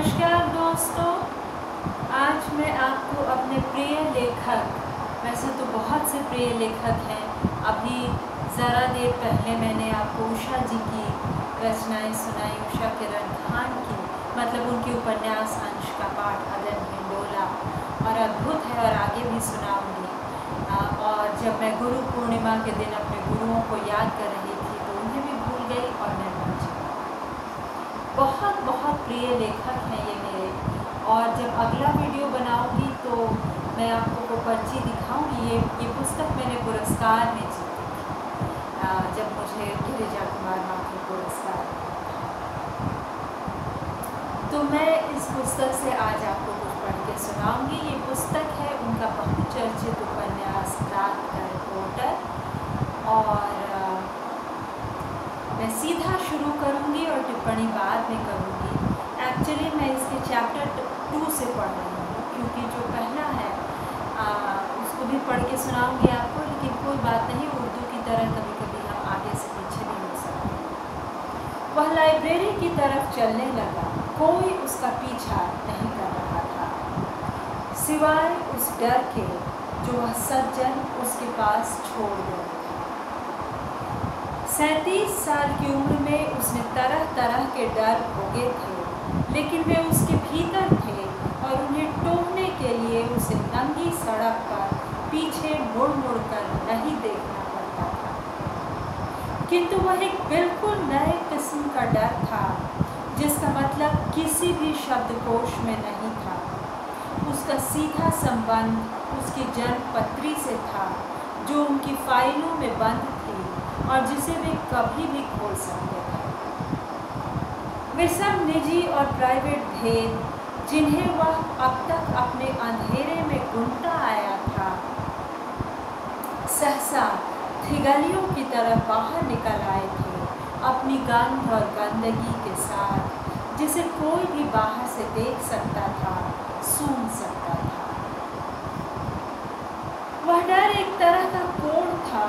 नमस्कार दोस्तों, आज मैं आपको अपने प्रिय लेखक, वैसे तो बहुत से प्रिय लेखक हैं, अभी ज़रा देर पहले मैंने आपको उषा जी की रचनाएं सुनाई, उषा किरण खान की, मतलब उनके उपन्यास अंश का पाठ अदन हिंडोला और अद्भुत है और आगे भी सुनाऊंगी। और जब मैं गुरु पूर्णिमा के दिन अपने गुरुओं को याद कर रही थी तो उन्हें भी भूल गई और मैं भूल गई। बहुत बहुत प्रिय लेखक हैं ये मेरे, और जब अगला वीडियो बनाऊंगी तो मैं आपको पर्ची दिखाऊंगी। ये पुस्तक मैंने पुरस्कार में जीती थी, जब मुझे गिरिजा कुमार माथुर पुरस्कार। तो मैं इस पुस्तक से आज आपको कुछ पढ़ के सुनाऊंगी। ये पुस्तक है उनका बहुचर्चित उपन्यास रात का रिपोर्टर, और मैं सीधा शुरू करूंगी और टिप्पणी बाद में करूंगी। एक्चुअली मैं इसके चैप्टर 2 से पढ़ रही हूँ, क्योंकि जो पहला है उसको भी पढ़ के सुनाऊंगी आपको, लेकिन कोई बात नहीं, उर्दू की तरह कभी कभी हम आगे से पीछे नहीं हो सकते। वह लाइब्रेरी की तरफ चलने लगा, कोई उसका पीछा नहीं कर रहा था, सिवाय उस डर के जो वह सज्जन उसके पास छोड़ गया। 37 साल की उम्र में उसने तरह तरह के डर भोगे थे, लेकिन वे उसके भीतर थे और उन्हें टोकने के लिए उसे नंगी सड़क पर पीछे मुड़ मुड़ कर नहीं देखना पड़ता था। किंतु वह एक बिल्कुल नए किस्म का डर था, जिसका मतलब किसी भी शब्दकोश में नहीं था। उसका सीधा संबंध उसकी जन्मपत्री से था, जो उनकी फाइलों में बंद थी और जिसे वे कभी भी खोल सकते थे। वे सब निजी और प्राइवेट भेद, जिन्हें वह अब तक अपने अंधेरे में गुमता आया था, सहसा थिगलियों की तरह बाहर निकल आए थे, अपनी गंध और गंदगी के साथ, जिसे कोई भी बाहर से देख सकता था, सूंघ सकता था। वह डर एक तरह का कोढ़ था,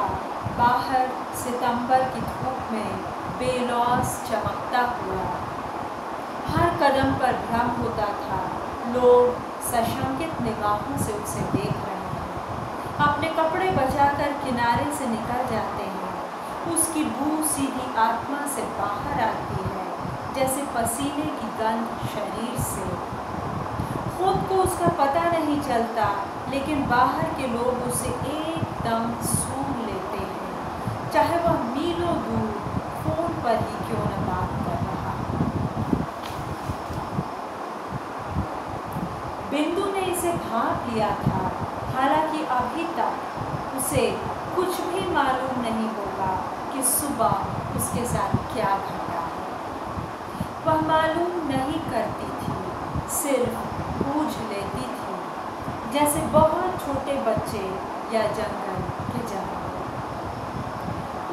बाहर सितंबर की धूप में बेलौस चमकता हुआ। हर कदम पर भ्रम होता था, लोग सशंकित निगाहों से उसे देख रहे हैं, अपने कपड़े बचाकर किनारे से निकल जाते हैं। उसकी बू सीधी आत्मा से बाहर आती है, जैसे पसीने की गंध शरीर से। खुद को उसका पता नहीं चलता, लेकिन बाहर के लोग उसे एकदम सूंघ लेते हैं, चाहे वह मीलों दूर फोन पर ही क्यों न बात कर रहा। बिंदु ने इसे भांप लिया था, हालांकि अभी तक उसे कुछ भी मालूम नहीं होगा कि सुबह उसके साथ क्या घटा है। वह मालूम नहीं करती थी, सिर्फ पूछ लेती थी, जैसे बहुत छोटे बच्चे या जंगल के जानवर।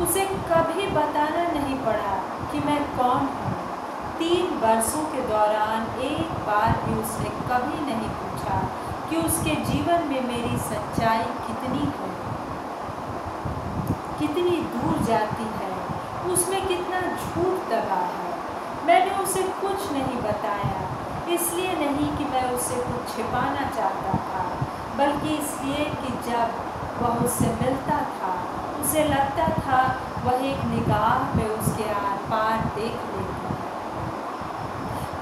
उसे कभी बताना नहीं पड़ा कि मैं कौन हूँ। 3 वर्षों के दौरान एक बार भी उसने कभी नहीं पूछा कि उसके जीवन में मेरी सच्चाई कितनी है, कितनी दूर जाती है, उसमें कितना झूठ दबा है। मैंने उसे कुछ नहीं बताया, इसलिए नहीं कि मैं उससे कुछ छिपाना चाहता था, बल्कि इसलिए कि जब वह उससे मिलता था, उसे लगता था वह एक निगाह में उसके आर पार देख लेती है।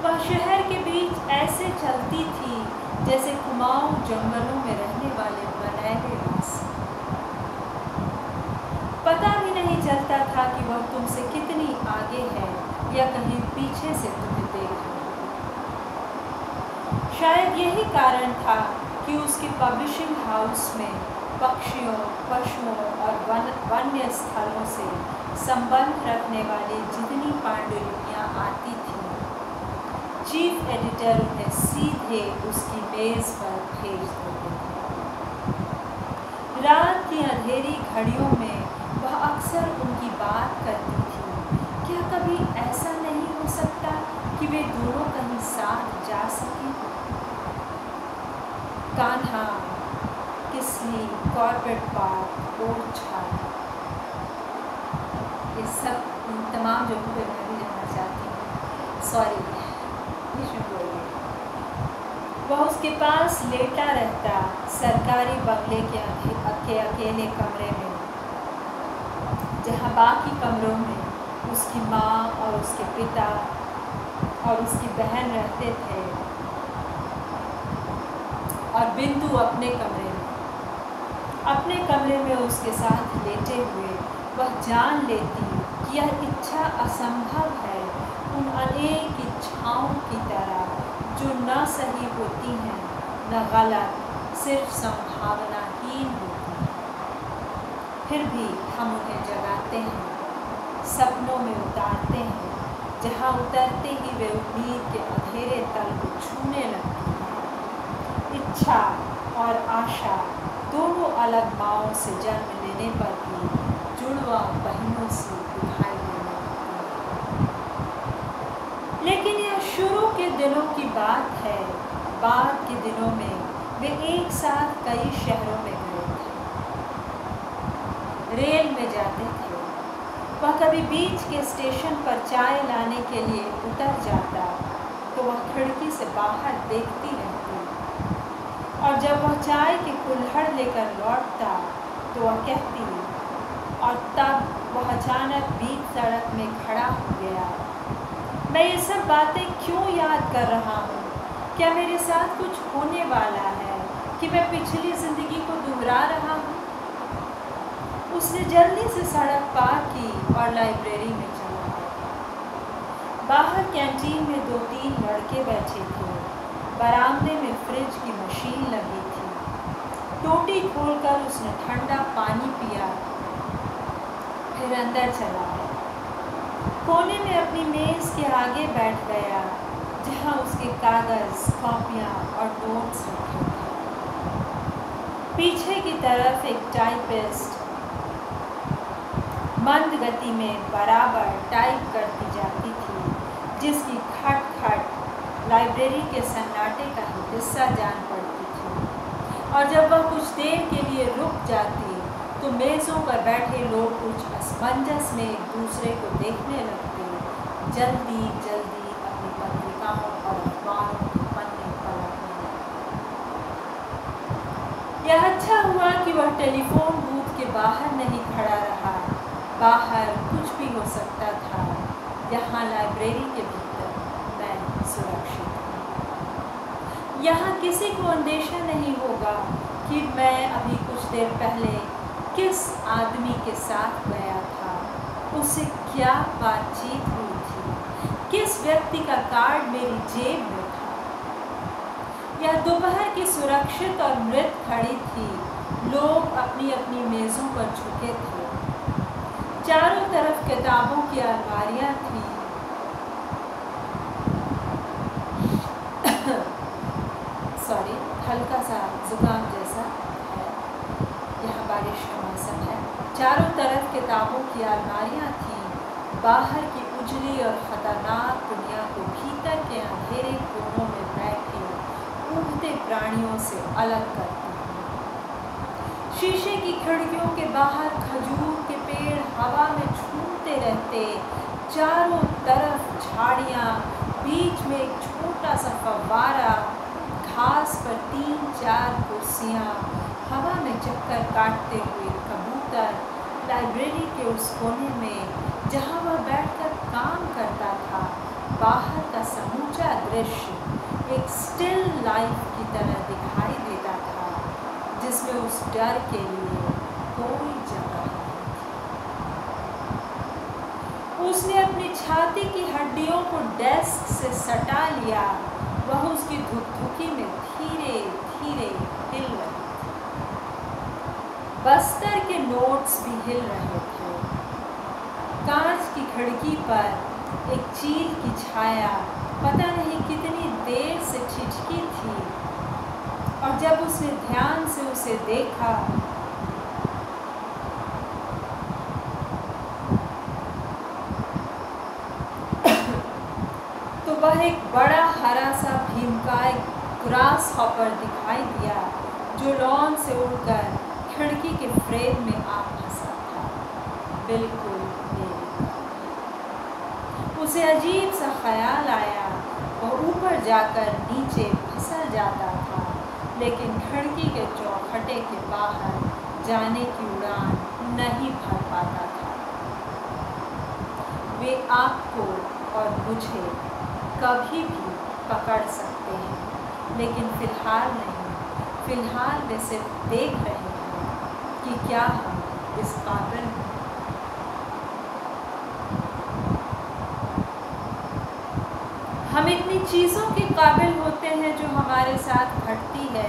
वह शहर के बीच ऐसे चलती थी जैसे कुमाऊं जंगलों में रहने वाले बनैले रास्ते। पता भी नहीं चलता था कि वह तुमसे कितनी आगे है या कहीं पीछे से तुम्हें देख रही है। शायद यही कारण था कि उसके पब्लिशिंग हाउस में पक्षियों, पशुओं और वन्य स्थलों से संबंध रखने वाली जितनी पांडुलिपियाँ आती थीं, चीफ एडिटर उन्हें सीधे उसकी मेज़ पर भेज देते थे। रात की अंधेरी घड़ियों में वह अक्सर उनकी बात करती थी। क्या कभी ऐसा नहीं हो सकता कि वे दोनों कहीं साथ जा सकें? कान्हा, किसली, कॉर्बेट पार्क, ओरछा, ये सब तमाम जगहों पे मैं भी जाना चाहती हूँ। सॉरी, भीष्म बोले। वह उसके पास लेटा रहता सरकारी बंगले के अकेले कमरे में, जहाँ बाकी कमरों में उसकी माँ और उसके पिता और उसकी बहन रहते थे, और बिंदु अपने कमरे में उसके साथ लेटे हुए वह जान लेती कि यह इच्छा असंभव है उन अनेक इच्छाओं की तरह जो न सही होती हैं न गलत, सिर्फ संभावनाहीन होती हैं। फिर भी हम उन्हें जगाते हैं, सपनों में उतारते हैं, जहाँ उतरते ही वे उम्मीद के अंधेरे तल को छूने लगती हैं। इच्छा और आशा दोनों अलग माँओं से जन्म लेने पर भी जुड़वा बहनों से दिखाई देने लगती है। लेकिन यह शुरू के दिनों की बात है। बाद के दिनों में वे एक साथ कई शहरों में गए थे, रेल में जाते थे। वह कभी बीच के स्टेशन पर चाय लाने के लिए उतर जाता तो वह खिड़की से बाहर देखती रहती, और जब वह चाय की कुल्हड़ लेकर लौटता तो वह कहती, और तब वह अचानक बीच सड़क में खड़ा हो गया। मैं ये सब बातें क्यों याद कर रहा हूँ? क्या मेरे साथ कुछ होने वाला है कि मैं पिछली ज़िंदगी को दोहरा रहा हूँ? उसने जल्दी से सड़क पार की और लाइब्रेरी में चला गया। बाहर कैंटीन में 2-3 लड़के बैठे थे। बरामदे में फ्रिज की मशीन लगी थी। टोटी खोलकर उसने ठंडा पानी पिया, फिर अंदर चला गया। कोने में अपनी मेज़ के आगे बैठ गया, जहाँ उसके कागज़, कॉपियाँ और नोट्स रखे थे। पीछे की तरफ एक टाइपिस्ट मंद गति में बराबर टाइप करती जाती थी, जिसकी खट खट लाइब्रेरी के सन्नाटे का हिस्सा जान पड़ती थी। और जब वह कुछ देर के लिए रुक जाती तो मेज़ों पर बैठे लोग कुछ असमंजस में एक दूसरे को देखने लगते, जल्दी जल्दी अपनी पत्रिकाओं और अखबारों के पन्ने पलटने लगते। यह अच्छा हुआ कि वह टेलीफोन बूथ के बाहर नहीं खड़ा रहा। बाहर कुछ भी हो सकता था, यहाँ लाइब्रेरी के भीतर मैं सुरक्षित हूँ। यहाँ किसी को अंदेशा नहीं होगा कि मैं अभी कुछ देर पहले किस आदमी के साथ गया था, उससे क्या बातचीत हुई थी, किस व्यक्ति का कार्ड मेरी जेब में था। यह दोपहर की सुरक्षित और मृत खड़ी थी। लोग अपनी अपनी मेज़ों पर झुके थे। चारों तरफ किताबों की अलमारियाँ थीं। हल्का सा जुकाम जैसा है, यहाँ बारिश का मौसम है। चारों तरफ किताबों की अलमारियाँ थीं। बाहर की उजली और ख़तरनाक दुनिया को भीतर के अंधेरे कोनों में बैठे उड़ते प्राणियों से अलग करती हैं। शीशे की खिड़कियों के बाहर खजूर के पेड़ हवा में झूमते रहते। चारों तरफ झाड़ियाँ, बीच में एक छोटा सा फव्वारा, घास पर 3-4 कुर्सियाँ, हवा में चक्कर काटते हुए कबूतर। लाइब्रेरी के उस कोने में जहाँ वह बैठकर काम करता था, बाहर का समूचा दृश्य एक स्टिल लाइफ की तरह दिखाई देता था, जिसमें उस डर के लिए कोई जगह नहीं थी। उसने अपनी छाती की हड्डियों को डेस्क से सटा लिया। वह उसकी धुकधुकी में धीरे धीरे हिल रही थी। बस्तर के नोट्स भी हिल रहे थे। कांच की खिड़की पर एक चील की छाया पता नहीं कितनी देर से छिटकी थी, और जब उसने ध्यान से उसे देखा तो वह एक बड़ा हरा सा भीमकाय ग्रास हॉपर दिखाई दिया, जो लॉन से उड़कर खिड़की के फ्रेम में आ फंसा था, बिल्कुल मेरे। उसे अजीब सा ख्याल आया। वह ऊपर जाकर नीचे फिसल जाता था, लेकिन खिड़की के चौखटे के बाहर जाने की उड़ान नहीं भर पाता था। वे आपको और मुझे कभी भी पकड़ सकते हैं, लेकिन फ़िलहाल नहीं। फ़िलहाल वे सिर्फ देख रहे हैं कि क्या हम इस काबिल हैं। हम इतनी चीज़ों के काबिल होते हैं जो हमारे साथ घटती है।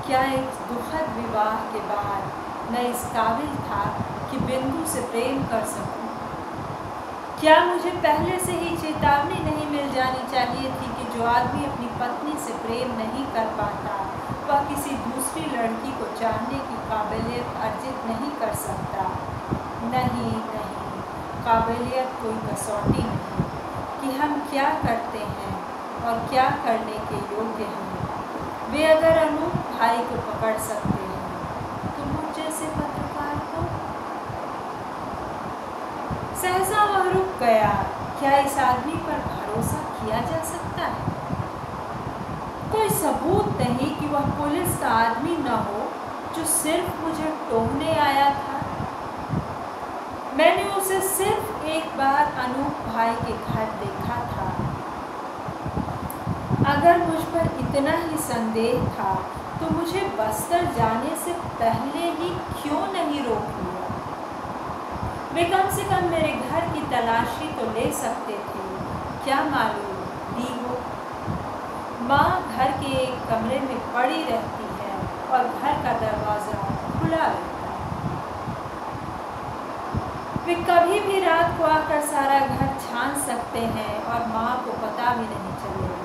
क्या एक दुखद विवाह के बाद मैं इस काबिल था कि बिंदु से प्रेम कर सकूं? क्या मुझे पहले से ही चेतावनी नहीं मिल जानी चाहिए थी कि जो आदमी अपनी पत्नी से प्रेम नहीं कर पाता वह किसी दूसरी लड़की को चाहने की काबिलियत अर्जित नहीं कर सकता? नहीं, काबिलियत कोई कसौटी नहीं कि हम क्या करते हैं और क्या करने के योग्य हैं। वे अगर अनूप भाई को पकड़ सकते हैं तो मुझ जैसे पत्रकार को? सहसा वह रुक गया। क्या इस आदमी पर भरोसा किया जा सकता है? कोई सबूत नहीं कि वह पुलिस का आदमी न हो जो सिर्फ मुझे टोहने आया था। मैंने उसे सिर्फ एक बार अनूप भाई के घर देखा था। अगर मुझ पर इतना ही संदेह था तो मुझे बस्तर जाने से पहले ही क्यों नहीं रोक लिया? वे कम से कम मेरे घर की तलाशी तो ले सकते थे। क्या मालूम ली हो? माँ घर के एक कमरे में पड़ी रहती है और घर का दरवाज़ा खुला रहता है। वे कभी भी रात को आकर सारा घर छान सकते हैं और माँ को पता भी नहीं चलेगा।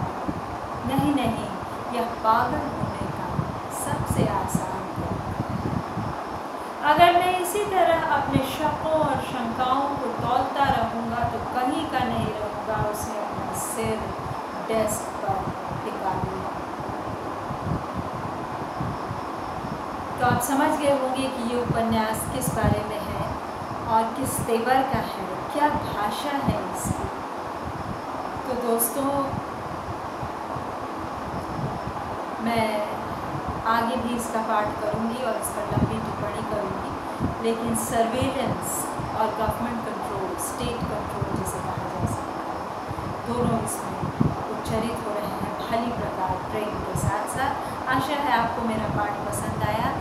नहीं, यह पागल होने का सबसे आसान तरीका है। अगर मैं इसी तरह अपने शकों और शंकाओं को तौलता रहूँगा तो कहीं का नहीं रहूँगा उसे अपना सिर डेस्क पर टिका दिया। तो आप समझ गए होंगे कि ये उपन्यास किस बारे में है और किस तेवर का है, क्या भाषा है इसकी। तो दोस्तों, मैं आगे भी इसका पाठ करूंगी और इस पर लंबी टिप्पणी करूंगी, लेकिन सर्वेलेंस और गवर्नमेंट कंट्रोल, स्टेट कंट्रोल जिसे कहा जा सकता है, दोनों इसमें उच्चरित हो रहे हैं भली प्रकार प्रेम के साथ साथ। आशा है आपको मेरा पाठ पसंद आया।